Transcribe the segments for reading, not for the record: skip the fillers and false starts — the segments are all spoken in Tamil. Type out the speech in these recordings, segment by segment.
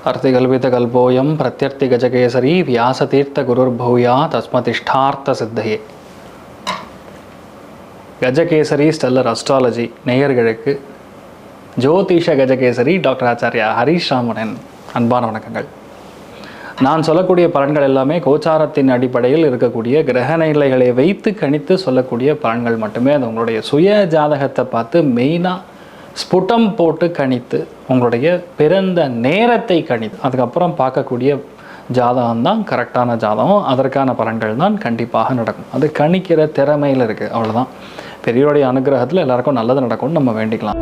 अर्तिकल्पितकल्पोऽयं प्रत्यर्थिगजकेसरी व्यासतीर्थगुरुर्भूया தஸ்மதிஷ்டார்த்த கஜகேசரி ஸ்டெல்லர் அஸ்ட்ராலஜி நேயர்களுக்கு ஜோதிஷ கஜகேசரி டாக்டர் ஆச்சாரியா ஹரீஷ் ராமனின் அன்பான வணக்கங்கள். நான் சொல்லக்கூடிய பலன்கள் எல்லாமே கோச்சாரத்தின் அடிப்படையில் இருக்கக்கூடிய கிரக நிலைகளை வைத்து கணித்து சொல்லக்கூடிய பலன்கள் மட்டுமே. அது உங்களுடைய சுய ஜாதகத்தை பார்த்து மெயினாக ஸ்புடம் போட்டு கணித்து உங்களுடைய பிறந்த நேரத்தை கணித்து அதுக்கப்புறம் பார்க்கக்கூடிய ஜாதகம் தான் கரெக்டான ஜாதகம். அதற்கான பலன்கள் தான் கண்டிப்பாக நடக்கும். அது கணிக்கிற திறமையில் இருக்குது, அவ்வளோதான். பெரியோருடைய அனுகிரகத்தில் எல்லாருக்கும் நல்லது நடக்கும்னு நம்ம வேண்டிக்கலாம்.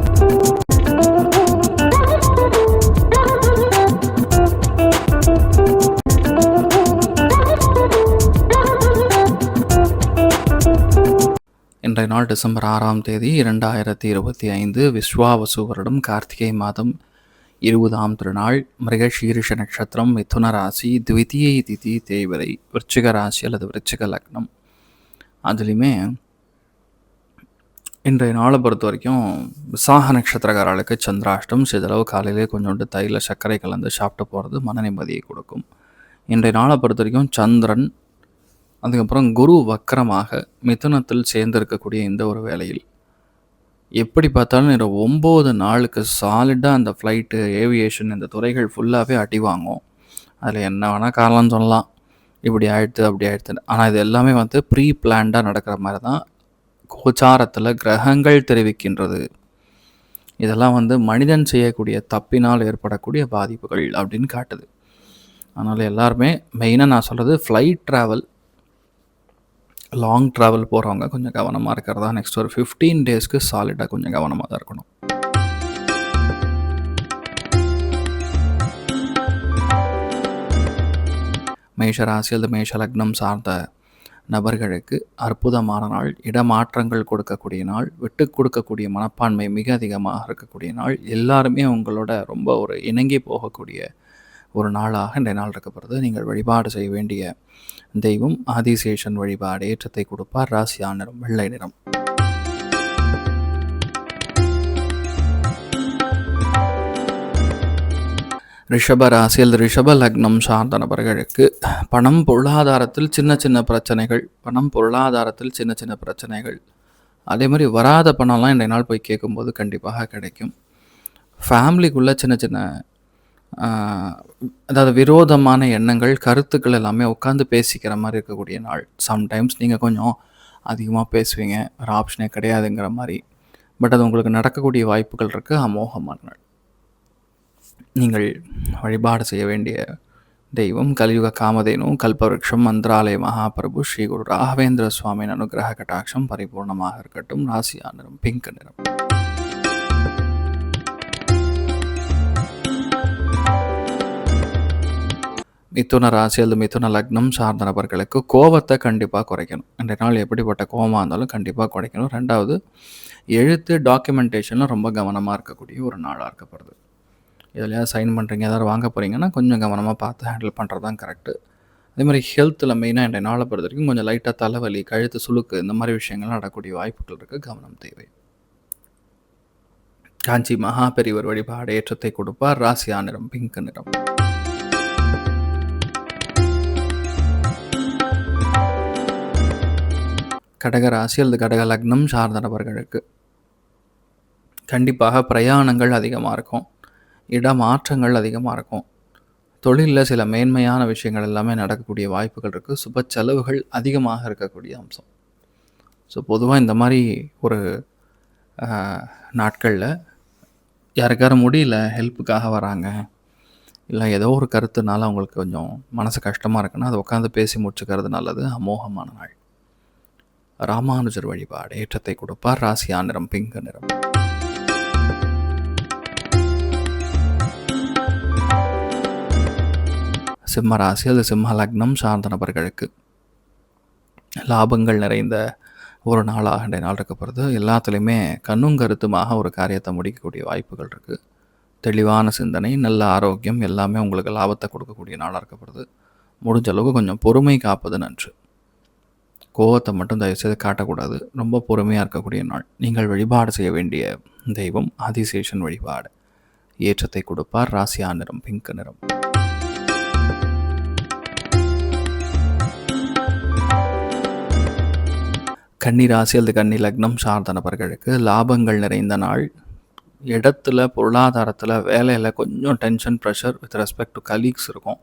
இன்றைய நாள் டிசம்பர் 6ஆம் தேதி 2025 விஸ்வாவசு வருடம் கார்த்திகை மாதம் 20ஆம் திருநாள். மிருகசீரிஷ நட்சத்திரம், மிதுன ராசி, த்விதீயை திதி தேய்வரை, விருச்சிக ராசி அல்லது விருச்சிக லக்னம். அதுலேயுமே இன்றைய நாளை பொறுத்த வரைக்கும் விசாக நட்சத்திரக்காரர்களுக்கு சந்திராஷ்டம். சிதளவு காலையிலே கொஞ்சோண்டு தைல சர்க்கரை கலந்து சாப்பிட்டு போகிறது மன நிம்மதியை கொடுக்கும். இன்றைய நாளை பொறுத்த வரைக்கும் சந்திரன், அதுக்கப்புறம் குரு வக்கரமாக மிதுனத்தில் சேர்ந்திருக்கக்கூடிய இந்த ஒரு வேளையில் எப்படி பார்த்தாலும் 9 நாளுக்கு சாலிடாக அந்த ஃப்ளைட்டு, ஏவியேஷன், இந்த துறைகள் ஃபுல்லாகவே அடி வாங்கும். அதில் என்ன வேணால் காரணம் சொல்லலாம், இப்படி ஆயிடுத்து அப்படி ஆயிடுத்து. ஆனால் இது எல்லாமே ப்ரீ பிளான்டாக நடக்கிற மாதிரி தான் கோச்சாரத்தில் கிரகங்கள் தெரிவிக்கின்றது. இதெல்லாம் மனிதன் செய்யக்கூடிய தப்பினால் ஏற்படக்கூடிய பாதிப்புகள் அப்படின்னு காட்டுது. அதனால் எல்லாருமே மெயினாக நான் சொல்கிறது ஃப்ளைட் ட்ராவல், லாங் ட்ராவல் போகிறவங்க கொஞ்சம் கவனமாக இருக்கிறதா. நெக்ஸ்ட் ஒரு 15 டேஸ்க்கு சாலிடாக கொஞ்சம் கவனமாக தான் இருக்கணும். மேஷ ராசி அல்லது மேஷ லக்னம் சார்ந்த நபர்களுக்கு அற்புதமான நாள். இடமாற்றங்கள் கொடுக்கக்கூடிய நாள். விட்டு கொடுக்கக்கூடிய மனப்பான்மை மிக அதிகமாக இருக்கக்கூடிய நாள். எல்லாருமே உங்களோட ரொம்ப ஒரு இணங்கி போகக்கூடிய ஒரு நாளாக இன்றைய நாள் இருக்கப்படுது. நீங்கள் வழிபாடு செய்ய வேண்டிய தெய்வம் ஆதிசேஷன் வழிபாடு. ஏற்றத்தை கொடுப்பார். ராசியா நிறம் வெள்ளை நிறம். ரிஷப ராசி அல்லது ரிஷப லக்னம் சார்ந்த நபர்களுக்கு பணம் பொருளாதாரத்தில் சின்ன சின்ன பிரச்சனைகள், அதே மாதிரி வராத பணம்லாம் இன்றைய நாள் போய் கேட்கும்போது கண்டிப்பாக கிடைக்கும். ஃபேமிலிக்குள்ளே சின்ன சின்ன அதாவது விரோதமான எண்ணங்கள், கருத்துக்கள் எல்லாமே உட்காந்து பேசிக்கிற மாதிரி இருக்கக்கூடிய நாள். சம்டைம்ஸ் நீங்கள் கொஞ்சம் அதிகமாக பேசுவீங்க, ஒரு ஆப்ஷனே கிடையாதுங்கிற மாதிரி. பட் அது உங்களுக்கு நடக்கக்கூடிய வாய்ப்புகள் இருக்குது. அமோகமான நாள். நீங்கள் வழிபாடு செய்ய வேண்டிய தெய்வம் கலியுக காமதேனு கல்பவருஷம் மந்திராலய மகாபிரபு ஸ்ரீ குரு ராகவேந்திர சுவாமியின் அனுகிரக கட்டாட்சம் பரிபூர்ணமாக இருக்கட்டும். ராசியா நிறம் பிங்க் நிறம். மிதுன ராசி அல்லது மிதுன லக்னம் சார்ந்த நபர்களுக்கு கோபத்தை கண்டிப்பாக குறைக்கணும். இன்றைய நாள் எப்படிப்பட்ட கோபமாக இருந்தாலும் கண்டிப்பாக குறைக்கணும். 2வது, எழுத்து டாக்குமெண்டேஷனில் ரொம்ப கவனமாக இருக்கக்கூடிய ஒரு நாளாக இருக்கப்படுது. எதுலையா சைன் பண்ணுறீங்க, ஏதாவது வாங்க போகிறீங்கன்னா கொஞ்சம் கவனமாக பார்த்து ஹேண்டில் பண்ணுறது தான் கரெக்டு. அதே மாதிரி ஹெல்த்தில் மெயினாக இன்றைய நாளை பொறுத்த வரைக்கும் கொஞ்சம் லைட்டாக தலைவலி, கழுத்து சுளுக்கு, இந்த மாதிரி விஷயங்கள்லாம் நடக்கக்கூடிய வாய்ப்புகள் இருக்குது. கவனம் தேவை. காஞ்சி மகா பெரியவர் வழிபாடு ஏற்றத்தை கொடுப்பார். ராசியா நிறம் பிங்க் நிறம். கடக ராசி அல்லது கடக லக்னம் சார்ந்த நபர்களுக்கு கண்டிப்பாக பிரயாணங்கள் அதிகமாக இருக்கும். இடமாற்றங்கள் அதிகமாக இருக்கும். தொழிலில் சில மேன்மையான விஷயங்கள் எல்லாமே நடக்கக்கூடிய வாய்ப்புகள் இருக்குது. சுப செலவுகள் அதிகமாக இருக்கக்கூடிய அம்சம். ஸோ பொதுவாக இந்த மாதிரி ஒரு நாட்களில் யாருக்காரும் முடியல, ஹெல்ப்புக்காக வராங்க, இல்லை ஏதோ ஒரு கருத்துனால அவங்களுக்கு கொஞ்சம் மனசு கஷ்டமாக இருக்குன்னா அதை உட்காந்து பேசி முடிச்சுக்கிறது நல்லது. அமோகமான நாள். ராமானுஜர் வழிபாடு ஏற்றத்தை கொடுப்பார். ராசியா நிறம் பிங்க் நிறம். சிம்ம ராசி அல்லது சிம்ம லக்னம் சார்ந்த நபர்களுக்கு லாபங்கள் நிறைந்த ஒரு நாளாக இன்றைய நாள் இருக்கப்படுது. எல்லாத்துலேயுமே கண்ணும் கருத்துமாக ஒரு காரியத்தை முடிக்கக்கூடிய வாய்ப்புகள் இருக்குது. தெளிவான சிந்தனை, நல்ல ஆரோக்கியம் எல்லாமே உங்களுக்கு லாபத்தை கொடுக்கக்கூடிய நாளாக இருக்கப்படுது. முடிஞ்ச அளவுக்கு கொஞ்சம் பொறுமை காப்பது நன்று. கோவத்தை மட்டும் தயவுசெய்து காட்டக்கூடாது. ரொம்ப பொறுமையாக இருக்கக்கூடிய நாள். நீங்கள் வழிபாடு செய்ய வேண்டிய தெய்வம் ஆதிசேஷன் வழிபாடு. ஏற்றத்தை கொடுப்பார். ராசியா நிறம் பிங்க் நிறம். கன்னி ராசி அல்லது கன்னி லக்னம் சார்ந்த நபர்களுக்கு லாபங்கள் நிறைந்த நாள். இடத்துல, பொருளாதாரத்தில், வேலையில் கொஞ்சம் tension, pressure with respect to colleagues இருக்கும்.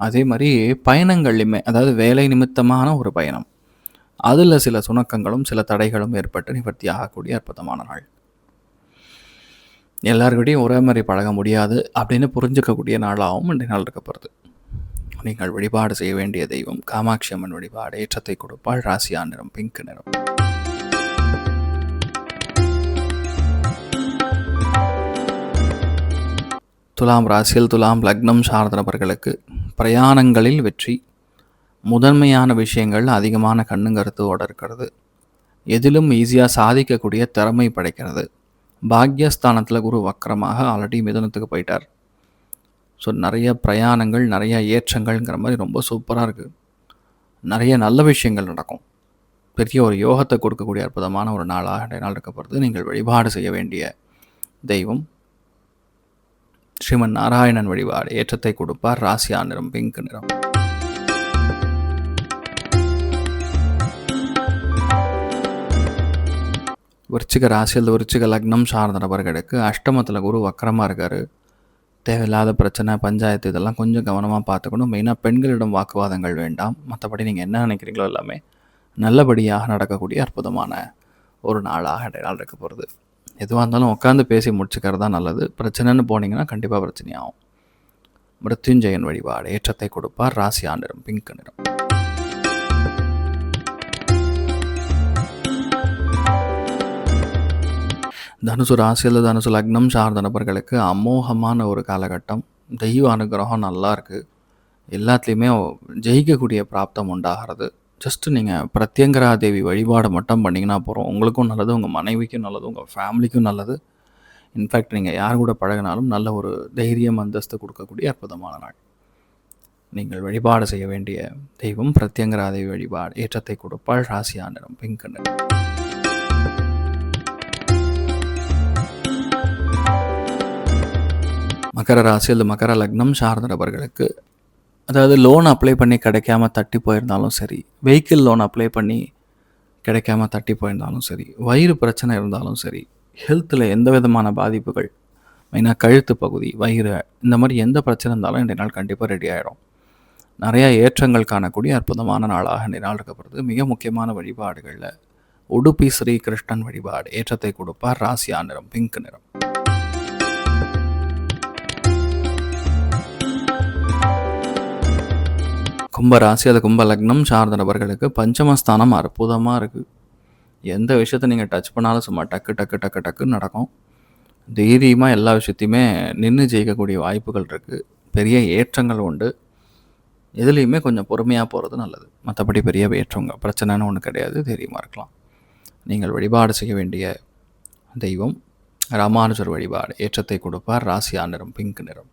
அதே மாதிரி பயணங்கள்லையுமே, அதாவது வேலை நிமித்தமான ஒரு பயணம், அதில் சில சுணக்கங்களும் சில தடைகளும் ஏற்பட்டு நிவர்த்தி ஆகக்கூடிய அற்புதமான நாள். எல்லாருக்கிட்டையும் ஒரே மாதிரி பழக முடியாது அப்படின்னு புரிஞ்சுக்கக்கூடிய நாளாகவும் இன்றைய நாள் இருக்கப்படுது. நீங்கள் வழிபாடு செய்ய வேண்டிய தெய்வம் காமாட்சி அம்மன் வழிபாடு. ஏற்றத்தை கொடுப்பாள். ராசியா நிறம் பிங்க் நிறம். துலாம் ராசியில் துலாம் லக்னம் சார்ந்த நபர்களுக்கு பிரயாணங்களில் வெற்றி. முதன்மையான விஷயங்கள் அதிகமான கண்ணுங்கருத்தோடு இருக்கிறது. எதிலும் ஈஸியாக சாதிக்கக்கூடிய திறமை படைக்கிறது. பாக்யஸ்தானத்தில் குரு வக்கரமாக ஆல்ரெடி மிதுனத்துக்கு போயிட்டார். ஸோ நிறைய பிரயாணங்கள், நிறைய ஏற்றங்கள்ங்கிற மாதிரி ரொம்ப சூப்பராக இருக்குது. நிறைய நல்ல விஷயங்கள் நடக்கும். பெரிய ஒரு யோகத்தை கொடுக்கக்கூடிய அற்புதமான ஒரு நாளாக நாள் இருக்கப்படுது. நீங்கள் வழிபாடு செய்ய வேண்டிய தெய்வம் ஸ்ரீமன் நாராயணன் வழிபாடு. ஏற்றத்தை கொடுப்பார். ராசியா நிறம் பிங்க் நிறம். விருச்சிக ராசியில் விருச்சிக லக்னம் சார்ந்த நபர்களுக்கு அஷ்டமத்தில் குரு வக்கரமாக இருக்கார். தேவையில்லாத பிரச்சனை, பஞ்சாயத்து இதெல்லாம் கொஞ்சம் கவனமாக பார்த்துக்கணும். மெயினாக பெண்களிடம் வாக்குவாதங்கள் வேண்டாம். மற்றபடி நீங்கள் என்ன நினைக்கிறீங்களோ எல்லாமே நல்லபடியாக நடக்கக்கூடிய அற்புதமான ஒரு நாளாக நாள் இருக்க போகிறது. எதுவாக இருந்தாலும் உட்காந்து பேசி முடிச்சுக்கிறது தான் நல்லது. பிரச்சனைன்னு போனீங்கன்னா கண்டிப்பாக பிரச்சனையாகும். மிருத்யுஞ்சயன் வழிபாடு. ஏற்றத்தை கொடுப்பார். ராசியா நிறம் பிங்க் நிறம். தனுசு ராசியில் தனுசு லக்னம் சார்ந்த நபர்களுக்கு அமோகமான ஒரு காலகட்டம். தெய்வ அனுகிரகம் நல்லா இருக்குது. எல்லாத்துலேயுமே ஜெயிக்கக்கூடிய பிராப்தம் உண்டாகிறது. ஜஸ்ட்டு நீங்கள் பிரத்யங்கரா தேவி வழிபாடு மட்டும் பண்ணிங்கன்னா போகிறோம். உங்களுக்கும் நல்லது, உங்கள் மனைவிக்கும் நல்லது, உங்கள் ஃபேமிலிக்கும் நல்லது. இன்ஃபேக்ட் நீங்கள் யார் கூட பழகினாலும் நல்ல ஒரு தைரியம், அந்தஸ்து கொடுக்கக்கூடிய அற்புதமான நாள். நீங்கள் வழிபாடு செய்ய வேண்டிய தெய்வம் பிரத்யங்கரா தேவி வழிபாடு. ஏற்றத்தை கொடுப்பாள். ராசியா நிறம் பிங்க் நிறம். மகர ராசியில் மகர லக்னம் சார்ந்த நபர்களுக்கு, அதாவது லோன் அப்ளை பண்ணி கிடைக்காம தட்டி போயிருந்தாலும் சரி, வெஹிக்கிள் லோன் அப்ளை பண்ணி கிடைக்காம தட்டி போயிருந்தாலும் சரி, வயிறு பிரச்சனை இருந்தாலும் சரி, ஹெல்த்தில் எந்த விதமான பாதிப்புகள், மெயினாக கழுத்து பகுதி, வயிறு, இந்த மாதிரி எந்த பிரச்சனை இருந்தாலும் இன்றைய நாள் கண்டிப்பாக ரெடி ஆகிடும். நிறையா ஏற்றங்கள் காணக்கூடிய அற்புதமான நாளாக இன்றைய நாள் இருக்கப்படுது. மிக முக்கியமான வழிபாடுகளில் உடுப்பி ஸ்ரீ கிருஷ்ணன் வழிபாடு. ஏற்றத்தை கொடுப்பார். ராசியா நிறம் பிங்க் நிறம். கும்ப ராசி அது கும்ப லக்னம் சார்ந்த நபர்களுக்கு பஞ்சமஸ்தானம் அற்புதமாக இருக்குது. எந்த விஷயத்தை நீங்கள் டச் பண்ணாலும் சும்மா டக்கு டக்கு டக்கு டக்குன்னு நடக்கும். தைரியமாக எல்லா விஷயத்தையுமே நின்று ஜெயிக்கக்கூடிய வாய்ப்புகள் இருக்குது. பெரிய ஏற்றங்கள் உண்டு. எதுலேயுமே கொஞ்சம் பொறுமையாக போகிறது நல்லது. மற்றபடி பெரிய ஏற்றங்க பிரச்சனைன்னு ஒன்று கிடையாது. தைரியமாக இருக்கலாம். நீங்கள் வழிபாடு செய்ய வேண்டிய தெய்வம் ராமானுஜர் வழிபாடு. ஏற்றத்தை கொடுப்பார். ராசியா நிறம் பிங்க் நிறம்.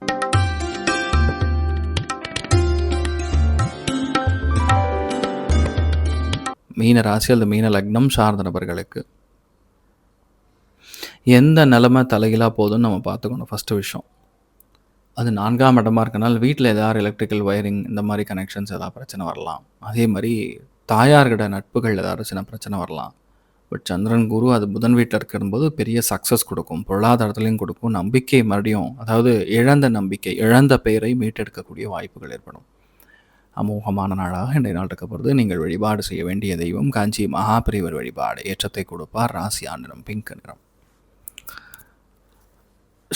மீன ராசி அல்லது மீன லக்னம் சார்ந்த நபர்களுக்கு எந்த நிலைமை தலைகீழாக போதும்னு நம்ம பார்த்துக்கணும். ஃபஸ்ட்டு விஷயம், அது 4ஆம் இடமா இருக்கனால வீட்டில் ஏதாவது எலக்ட்ரிக்கல் வயரிங் இந்த மாதிரி கனெக்ஷன்ஸ் ஏதாவது பிரச்சனை வரலாம். அதே மாதிரி தாயார்கிட்ட நட்புகள் ஏதாவது சின்ன பிரச்சனை வரலாம். பட் சந்திரன் குரு அது புதன் வீட்டில் இருக்கும்போது பெரிய சக்ஸஸ் கொடுக்கும், பொருளாதாரத்துலேயும் கொடுக்கும். நம்பிக்கை மறுபடியும், அதாவது இழந்த நம்பிக்கை, இழந்த பெயரை மீட்டெடுக்கக்கூடிய வாய்ப்புகள் ஏற்படும். அமோகமான நாளாக இன்றைய நாள் இருக்கப்படுது. நீங்கள் வழிபாடு செய்ய வேண்டிய தெய்வம் காஞ்சி மகாபிரிவர் வழிபாடு. ஏற்றத்தை கொடுப்பார். ராசியா நிறம் பிங்க் நிறம்.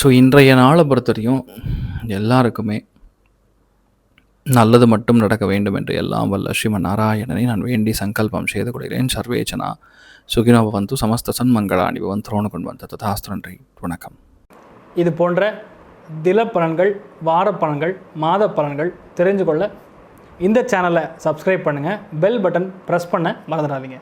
ஸோ இன்றைய நாளை பொறுத்தவரையும் எல்லாருக்குமே நல்லது மட்டும் நடக்க வேண்டும் என்று எல்லாம் வல்ல ஸ்ரீமன் நாராயணனை நான் வேண்டி சங்கல்பம் செய்து கொள்கிறேன். சர்வேச்சனா சுகினோ பவந்து சமஸ்த சன்மங்களாணி பவந்து ரோணு கொண்டு வந்த ததாஸ்து. நன்றி, வணக்கம். இது போன்ற தில பலன்கள், வார பலன்கள், மாத பலன்கள் தெரிஞ்சு கொள்ள இந்த சேனலை சப்ஸ்கிரைப் பண்ணுங்கள். பெல் பட்டன் ப்ரெஸ் பண்ண மறந்துடாதீங்க.